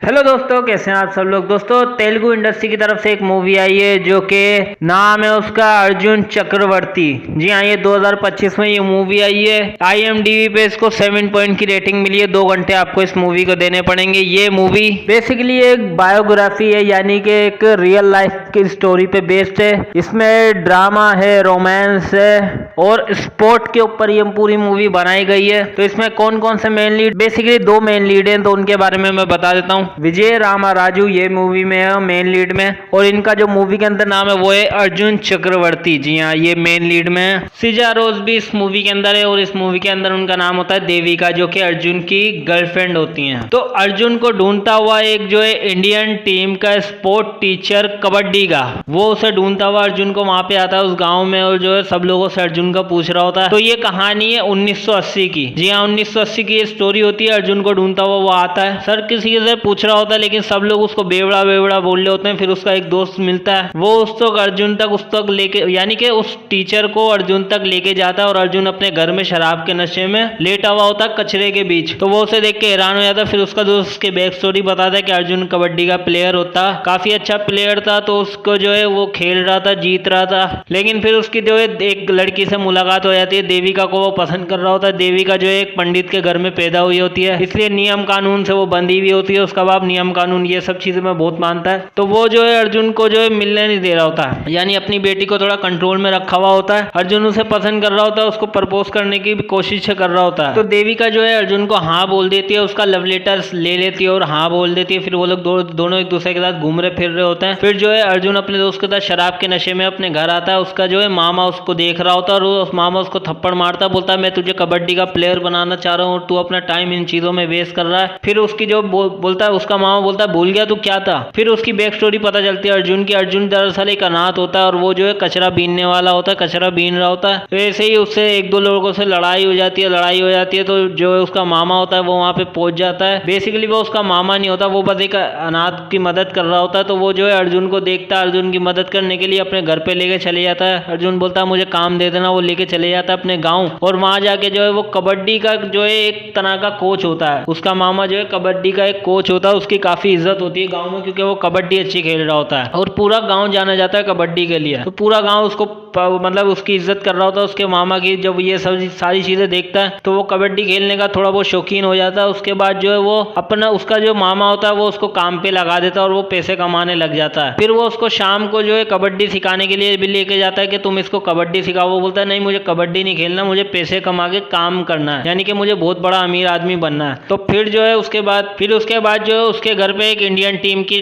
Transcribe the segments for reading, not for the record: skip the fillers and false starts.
Hello दोस्तों, कैसे हैं आप सब लोग। दोस्तों, तेलुगु इंडस्ट्री की तरफ से एक मूवी आई है जो कि नाम है उसका अर्जुन चक्रवर्ती। जी हाँ, ये 2025 में ये मूवी आई है। IMDb पे इसको 7 पॉइंट की रेटिंग मिली है। 2 घंटे आपको इस मूवी को देने पड़ेंगे। ये मूवी बेसिकली एक बायोग्राफी है, यानी कि एक रियल लाइफ की स्टोरी पे बेस्ड है। इसमें ड्रामा है, रोमांस है और स्पोर्ट के ऊपर ये पूरी मूवी बनाई गई है। तो इसमें कौन कौन से main lead, basically 2 main lead हैं, तो उनके बारे में मैं बता देता हूँ। विजय रामाराजू ये मूवी में है मेन लीड में, और इनका जो मूवी के अंदर नाम है वो है अर्जुन चक्रवर्ती। जी हाँ, ये मेन लीड में है। सिजा रोज भी इस मूवी के अंदर है, और इस मूवी के अंदर उनका नाम होता है देविका, जो कि अर्जुन की गर्लफ्रेंड होती हैं। तो अर्जुन को ढूंढता हुआ एक जो है इंडियन टीम का स्पोर्ट टीचर कबड्डी का, वो उसे ढूंढता हुआ अर्जुन को वहां पे आता है उस गाँव में, और जो है सब लोगों से अर्जुन का पूछ रहा होता है। तो ये कहानी है 1980 की। जी हाँ, 1980 की ये स्टोरी होती है। अर्जुन को ढूंढता हुआ वो आता है, सर किसी से पूछ रहा होता है, लेकिन सब लोग उसको बेवड़ा बेवड़ा बोल रहे होते हैं। फिर उसका एक दोस्त मिलता है, वो उस तक लेके, यानी कि उस टीचर को अर्जुन तक लेके जाता है, और अर्जुन अपने घर में शराब के नशे में लेटा हुआ होता है कचरे के बीच। तो वो उसे देख के हैरान हो जाता है। फिर उसका दोस्त उसके बैक स्टोरी बताता है कि अर्जुन कबड्डी का प्लेयर होता, काफी अच्छा प्लेयर था। तो उसको जो है वो खेल रहा था, जीत रहा था, लेकिन फिर उसकी जो है एक लड़की से मुलाकात हो जाती है। देविका को वो पसंद कर रहा होता है। देविका जो है एक पंडित के घर में पैदा हुई होती है, इसलिए नियम कानून से वो बंधी हुई होती है। उसका बाप नियम कानून ये सब चीजें में बहुत मानता है। तो वो जो है अर्जुन को जो है मिलने नहीं दे रहा होता है, यानी अपनी बेटी को थोड़ा कंट्रोल में रखा हुआ होता है। अर्जुन उसे पसंद कर रहा होता है, उसको प्रपोज करने की भी कोशिश कर रहा होता है। तो देविका जो है अर्जुन को हाँ बोल देती है, उसका लव लेटर ले लेती है और हाँ बोल देती है। फिर वो लोग दोनों एक दूसरे के साथ घूम रहे फिर रहे होते हैं। फिर जो है अर्जुन अपने दोस्त के साथ शराब के नशे में अपने घर आता है। उसका जो है मामा उसको देख रहा होता है, और उस मामा उसको थप्पड़ मारता, बोलता है मैं तुझे कबड्डी का प्लेयर बनाना चाह रहा हूँ और तू अपना टाइम इन चीजों में वेस्ट कर रहा है। फिर उसकी जो बोलता है, उसका मामा बोलता है भूल गया तू क्या था। फिर उसकी बैक स्टोरी पता चलती है अर्जुन की। अर्जुन दरअसल एक अनाथ होता है, और वो जो है कचरा बीनने वाला होता है, कचरा बीन रहा होता है। तो ऐसे ही उससे 1-2 लोगों से लड़ाई हो जाती है। तो जो है उसका मामा होता है वो वहाँ पे पहुंच जाता है। बेसिकली वो उसका मामा नहीं होता, वो बस एक अनाथ की मदद कर रहा होता है। तो वो जो है अर्जुन को देखता है, अर्जुन की मदद करने के लिए अपने घर पे लेके चले जाता है। अर्जुन बोलता है मुझे काम दे देना, वो लेके चले जाता है अपने गाँव, और वहां जाके जो है वो कबड्डी का जो है एक तरह का कोच होता है। उसका मामा जो है कबड्डी का एक कोच होता है, उसकी काफी इज्जत होती है गाँव में, क्योंकि वो कबड्डी अच्छी खेल रहा होता है, और पूरा गाँव जाना जाता है कबड्डी के लिए। तो पूरा गाँव उसको मतलब उसकी इज्जत कर रहा होता है, उसके मामा की। जब ये सब सारी चीजें देखता है तो वो कबड्डी खेलने का थोड़ा बहुत शौकीन हो जाता है। उसके बाद जो है वो अपना, उसका जो मामा होता है वो उसको काम पे लगा देता है, और वो पैसे कमाने लग जाता है। फिर वो उसको शाम को जो है कबड्डी सिखाने के लिए भी लेके जाता है कि तुम इसको कबड्डी सिखाओ। वो बोलता है नहीं, मुझे कबड्डी नहीं खेलना, मुझे पैसे कमा के काम करना है, यानी कि मुझे बहुत बड़ा अमीर आदमी बनना है। तो फिर जो है उसके बाद जो है उसके घर पे एक इंडियन टीम की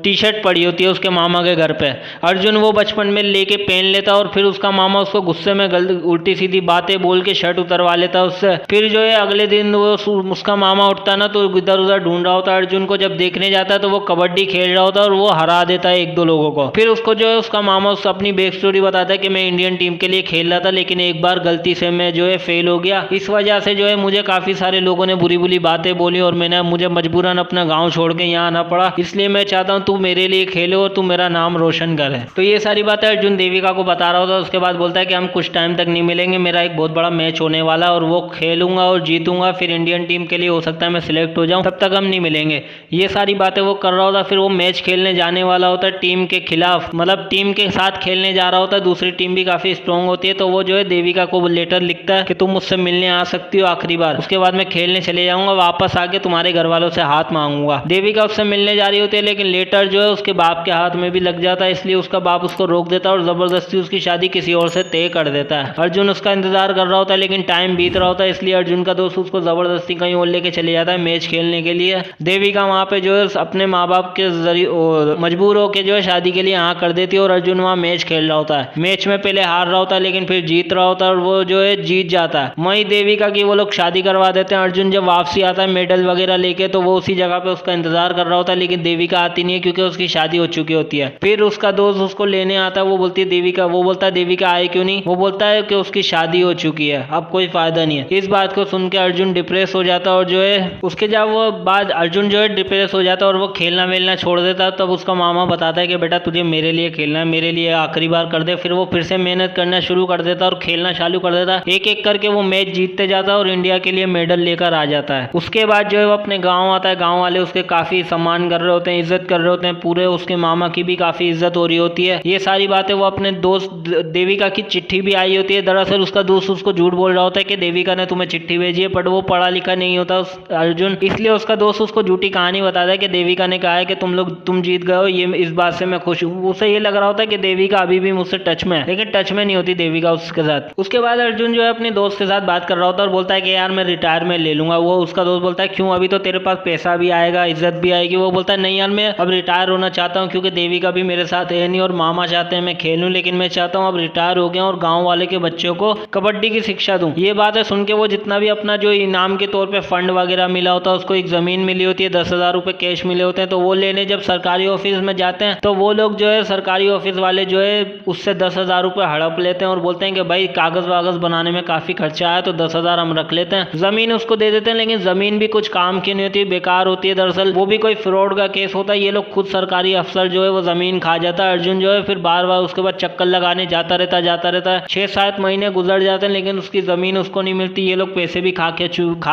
टी शर्ट पड़ी होती है उसके मामा के घर पे। अर्जुन वो बचपन में लेके पहन लेता, और फिर उसका मामा उसको गुस्से में उल्टी सीधी बातें बोल के शर्ट उतरवा लेता है उससे। फिर जो है अगले दिन वो उसका मामा उठता है ना, तो इधर उधर ढूंढ रहा होता है अर्जुन को। जब देखने जाता है तो वो कबड्डी खेल रहा होता है, और वो हरा देता है 1-2 लोगों को। फिर उसको जो है उसका मामा उसको अपनी बैक स्टोरी बताता है कि मैं इंडियन टीम के लिए खेल रहा था, लेकिन एक बार गलती से मैं जो है फेल हो गया। इस वजह से जो है मुझे काफी सारे लोगों ने बुरी बुरी बातें बोली, और मुझे मजबूरन अपना गाँव छोड़ के यहाँ आना पड़ा। इसलिए मैं चाहता हूँ तू मेरे लिए खेले और तू मेरा नाम रोशन करे। तो ये सारी बातें अर्जुन देविका को बता रहा होता है। उसके बाद बोलता है कि हम कुछ टाइम तक नहीं मिलेंगे, मेरा एक बहुत बड़ा मैच होने वाला है, और वो खेलूंगा और जीतूंगा, फिर इंडियन टीम के लिए हो सकता है मैं सिलेक्ट हो जाऊं, तब तक हम नहीं मिलेंगे। ये सारी बातें वो कर रहा होता है। फिर वो मैच खेलने जाने वाला होता है टीम के खिलाफ, मतलब टीम के साथ खेलने जा रहा होता है। दूसरी टीम भी काफी स्ट्रॉन्ग होती है। तो वो जो है देविका को लेटर लिखता है कि तुम मुझसे मिलने आ सकती हो आखिरी बार, उसके बाद मैं खेलने चले जाऊंगा, वापस आके तुम्हारे घर वालों से हाथ मांगूंगा। देविका उससे मिलने जा रही होती है, लेकिन लेटर जो है उसके बाप के हाथ में भी लग जाता है, इसलिए उसका बाप उसको रोक देता है और जबरदस्ती उसकी शादी किसी और से तय कर देता है। अर्जुन उसका इंतजार कर रहा होता है, लेकिन टाइम बीत रहा होता है, इसलिए अर्जुन का दोस्त उसको जबरदस्ती कहीं और लेके चले जाता है मैच खेलने के लिए। देविका वहां पे जो है अपने माँ बाप के जरिए मजबूर होकर जो है शादी के लिए हाँ कर देती है, और अर्जुन वहाँ मैच खेल रहा होता है। मैच में पहले हार रहा होता है, लेकिन फिर जीत रहा होता है, और वो जो है जीत जाता है। वहीं देविका की वो लोग शादी करवा देते हैं। अर्जुन जब वापसी आता है मेडल वगैरह लेके, तो वो उसी जगह पे उसका इंतजार कर रहा होता है, लेकिन देविका आती नहीं है, क्योंकि उसकी शादी हो चुकी होती है। फिर उसका दोस्त उसको लेने आता है। वो बोलती है देविका, वो बोलता है देविका आए क्यों नहीं, वो बोलता है कि उसकी शादी हो चुकी है, अब कोई फायदा नहीं है। इस बात को सुन के अर्जुन डिप्रेस हो जाता है और जो है उसके जब वो बाद अर्जुन जो है डिप्रेस हो जाता है और वो खेलना वेलना छोड़ देता है, तब उसका मामा बताता है कि बेटा तुझे मेरे लिए खेलना है, मेरे लिए आखिरी बार कर दे। फिर वो फिर से मेहनत करना शुरू कर देता है और खेलना चालू कर देता है। एक एक करके वो मैच जीतते जाता है और इंडिया के लिए मेडल लेकर आ जाता है। उसके बाद जो है वो अपने गाँव आता है, गाँव वाले उसके काफी सम्मान कर रहे होते हैं, इज्जत कर रहे होते हैं पूरे, उसके मामा की भी काफी इज्जत हो रही होती है। ये सारी बातें वो अपने दोस्त देविका की चिट्ठी भी आई होती है, दरअसल उसका दोस्त उसको झूठ बोल रहा होता है कि देविका ने तुम्हें चिट्ठी भेजी है, बट वो पढ़ा लिखा नहीं होता अर्जुन, इसलिए उसका दोस्त उसको झूठी कहानी बताता है कि देविका ने कहा है कि तुम जीत गए हो, ये इस बात से मैं खुश हूँ। उसे ये लग रहा होता है कि देविका अभी भी मुझसे टच में है, लेकिन टच में नहीं होती देविका उसके साथ। उसके बाद अर्जुन जो है अपने दोस्त के साथ बात कर रहा होता है और बोलता है कि यार मैं रिटायरमेंट ले लूंगा। वो उसका दोस्त बोलता है क्यों, अभी तो तेरे पास पैसा भी आएगा, इज्जत भी आएगी। वो बोलता है नहीं यार मैं अब रिटायर होना चाहता हूँ, क्योंकि देविका भी मेरे साथ है नहीं और मामा चाहते हैं मैं खेलूं, लेकिन मैं चाहता हूँ अब रिटायर हो गया और गाँव वाले के बच्चों को कबड्डी की शिक्षा दूं। ये बात है सुन के वो जितना भी अपना जो इनाम के तौर पे फंड वगैरह मिला होता है, उसको एक जमीन मिली होती है, 10,000 रुपए कैश मिले होते हैं, तो वो लेने जब सरकारी ऑफिस में जाते हैं तो वो लोग जो है सरकारी ऑफिस वाले जो है उससे 10,000 रुपए हड़प लेते हैं और बोलते हैं कि भाई कागज वागज बनाने में काफी खर्चा आया तो 10,000 हम रख लेते हैं। जमीन उसको दे देते हैं, लेकिन जमीन भी कुछ काम की नहीं होती, बेकार होती है। दरअसल वो भी कोई फ्रॉड का केस होता है, ये लोग खुद सरकारी अफसर जो है वो जमीन खा जाता है। अर्जुन जो है फिर बार बार उसके बाद चक्कर लगाने जाता रहता है। 6-7 महीने गुजर जाते हैं, लेकिन उसकी जमीन उसको नहीं मिलती, ये लोग पैसे भी खा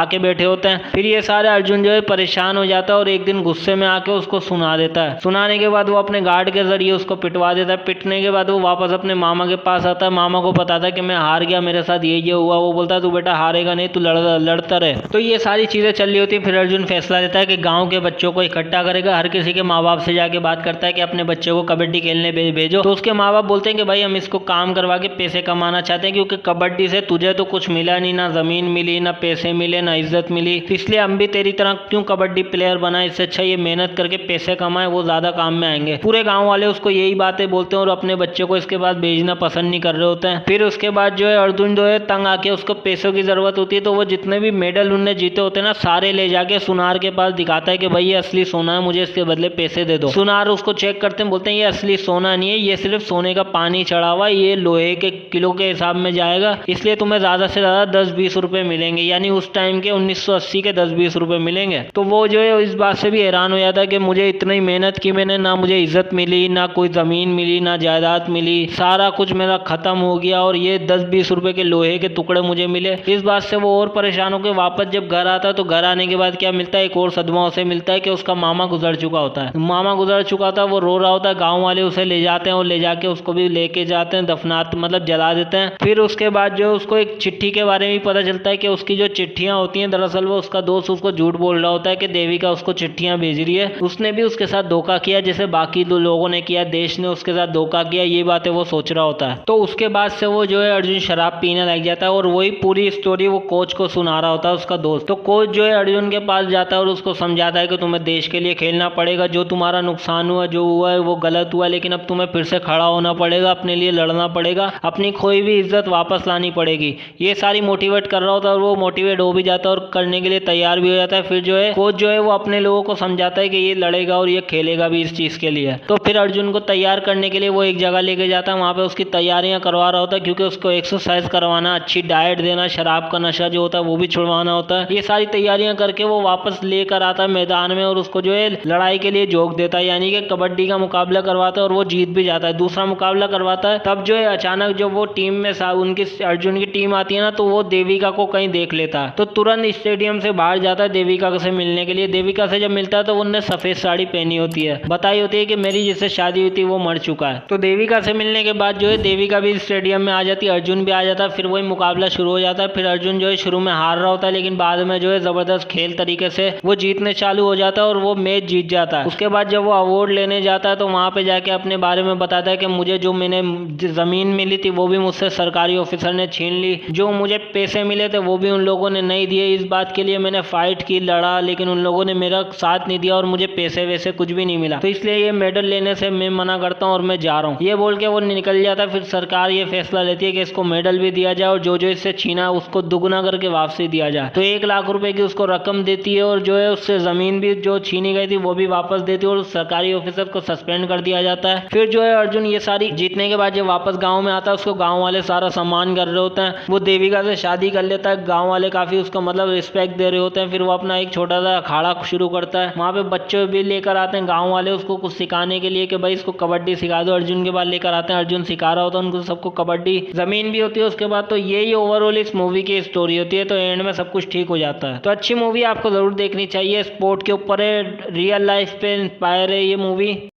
के बैठे होते हैं। फिर ये सारे अर्जुन जो है परेशान हो जाता है और एक दिन गुस्से में आके उसको सुना देता है। सुनाने के बाद वो अपने गार्ड के जरिए उसको पिटवा देता है। पिटने के बाद वो वापस अपने मामा के पास आता है, मामा को बताता है कि मैं हार गया, मेरे साथ ये हुआ। वो बोलता है तू बेटा हारेगा नहीं, तू लड़ता रहे। तो ये सारी चीजें चल रही होती है। फिर अर्जुन फैसला लेता है कि गाँव के बच्चों को इकट्ठा करेगा, हर किसी के माँ बाप से जाके बात करता है कि अपने बच्चे को कबड्डी खेलने भेजो। तो उसके माँ बाप बोलते हैं कि भाई हम इसको काम करवा के पैसे कमाना चाहते हैं, क्योंकि कबड्डी से तुझे तो कुछ मिला नहीं, ना जमीन मिली, ना पैसे मिले, ना इज्जत मिली, इसलिए हम भी तेरी तरह क्यों कबड्डी प्लेयर बनाए, इससे अच्छा ये मेहनत करके पैसे कमाए, वो ज्यादा काम में आएंगे। पूरे गांव वाले उसको यही बातें बोलते हैं और अपने बच्चे को इसके बाद भेजना पसंद नहीं कर रहे होते हैं। फिर उसके बाद जो है अर्जुन जो है तंग आके उसको पैसों की जरूरत होती है, तो वो जितने भी मेडल उनने जीते होते हैं ना सारे ले जाके सुनार के पास दिखाता है कि भाई ये असली सोना है, मुझे इसके बदले पैसे दे दो। सुनार उसको चेक करते हैं, बोलते हैं ये असली सोना नहीं है, ये सिर्फ सोने का पानी चढ़ा हुआ है, ये लोहे के किलो के हिसाब में जाएगा, इसलिए तुम्हें ज्यादा से ज्यादा 10-20 रुपए मिलेंगे, यानी उस टाइम के 1980 के 10-20 रुपए मिलेंगे। तो वो जो है इस बात से भी हैरान हो जाता है कि मुझे इतनी मेहनत की मैंने, ना मुझे इज्जत मिली, ना कोई जमीन मिली, ना जायदाद मिली, सारा कुछ मेरा खत्म हो गया और ये 10-20 रुपए के लोहे के टुकड़े मुझे मिले। इस बात से वो और परेशान होकर वापस जब घर आता है तो घर आने के बाद क्या मिलता है, एक और सदमा उसे मिलता है कि उसका मामा गुजर चुका होता है। मामा गुजर चुका था, वो रो रहा होता है, गाँव वाले उसे ले जाते हैं और ले जाके उसको भी लेके जाते हैं, दफनात मतलब जला देते हैं। फिर उसके बाद जो उसको एक चिट्ठी के बारे में पता चलता है कि उसकी जो चिट्ठियां होती हैं, दरअसल वो उसका दोस्त उसको झूठ बोल रहा होता है कि देविका उसको चिट्ठियां भेज रही है, उसने भी उसके साथ धोखा किया जैसे बाकी दो लोगों ने किया, देश ने उसके साथ धोखा किया, ये बातें वो सोच रहा होता है। तो उसके बाद से वो जो है अर्जुन शराब पीने लग जाता है और वही पूरी स्टोरी वो कोच को सुना रहा होता है उसका दोस्त। तो कोच जो है अर्जुन के पास जाता है और उसको समझाता है कि तुम्हें देश के लिए खेलना पड़ेगा, जो तुम्हारा नुकसान हुआ, जो हुआ है वो गलत हुआ, लेकिन अब तुम्हें फिर से खड़ा होना पड़ेगा, अपने लिए लड़ना पड़ेगा, अपनी खोई हुई इज्जत वापस लानी पड़ेगी। ये सारी मोटिवेट कर रहा होता है और वो मोटिवेट हो भी जाता है और करने के लिए तैयार भी हो जाता है। फिर जो है कोच जो है वो अपने लोगों को समझाता है कि ये लड़ेगा और ये खेलेगा भी इस चीज के लिए। तो फिर अर्जुन को तैयार करने के लिए वो एक जगह लेके जाता है, वहाँ पे उसकी तैयारियां करवा रहा होता है, क्योंकि उसको एक्सरसाइज करवाना, अच्छी डाइट देना, शराब का नशा जो होता है वो भी छुड़वाना होता है। ये सारी तैयारियां करके वो वापस लेकर आता है मैदान में और उसको जो है लड़ाई के लिए झोंक देता है, यानी कि कबड्डी का मुकाबला करवाता है और वो जीत भी जाता है। दूसरा मुकाबला करवाता है, तब जो है अचानक जब वो टीम में उनकी अर्जुन की टीम आती है ना, तो वो देविका को कहीं देख लेता है, तो तुरंत स्टेडियम से बाहर जाता है देविका से मिलने के लिए। देविका से जब मिलता है तो उन्होंने सफेद साड़ी पहनी होती है, बताई होती है कि मेरी जिससे शादी हुई थी वो मर चुका है। तो देविका से मिलने के बाद जो है देविका भी स्टेडियम में आ जाती है, अर्जुन भी आ जाता है, फिर वही मुकाबला शुरू हो जाता है। फिर अर्जुन जो है शुरू में हार रहा होता है, लेकिन बाद में जो है जबरदस्त खेल तरीके से वो जीतने चालू हो जाता है और वो मैच जीत जाता है। उसके बाद जब वो अवार्ड लेने जाता है तो वहां पे जाके अपने बारे में बताता है कि मुझे जो मैंने जमीन मिली थी वो भी मुझसे सरकारी ऑफिसर ने छीन ली, जो मुझे पैसे मिले थे वो भी उन लोगों ने नहीं दिए, इस बात के लिए मैंने फाइट की, लड़ा, लेकिन उन लोगों ने मेरा साथ नहीं दिया और मुझे पैसे वैसे कुछ भी नहीं मिला, तो इसलिए ये मेडल लेने से मैं मना करता हूँ और मैं जा रहा हूँ। ये बोल के वो निकल जाता है। फिर सरकार ये फैसला लेती है कि इसको मेडल भी दिया जाए और जो जो इससे छीना उसको दुगना करके वापसी दिया जाए। तो 1 लाख रुपए की उसको रकम देती है और जो है उससे जमीन भी जो छीनी गई थी वो भी वापस देती है और उस सरकारी ऑफिसर को सस्पेंड कर दिया जाता है। फिर जो है अर्जुन ये सारी जीतने के बाद जब वापस गाँव में आता है, उसको गाँव वाले सारा सम्मान कर रहे होते हैं। वो देविका से शादी कर लेता है, गाँव वाले काफी उसको मतलब रिस्पेक्ट दे रहे होते हैं। फिर वो अपना एक छोटा सा अखाड़ा शुरू करता है, वहाँ पे बच्चे भी लेकर आते हैं गाँव वाले उसको कुछ सिखाने के लिए कि भाई इसको कबड्डी सिखा दो। अर्जुन के बाद लेकर आते हैं, अर्जुन सिखा रहा होता है उनको सबको कबड्डी, जमीन भी होती है उसके बाद। तो यही ओवरऑल इस मूवी की स्टोरी होती है। तो एंड में सब कुछ ठीक हो जाता है। तो अच्छी मूवी आपको जरूर देखनी चाहिए, स्पोर्ट के ऊपर है, रियल लाइफ पे इंस्पायर है ये मूवी।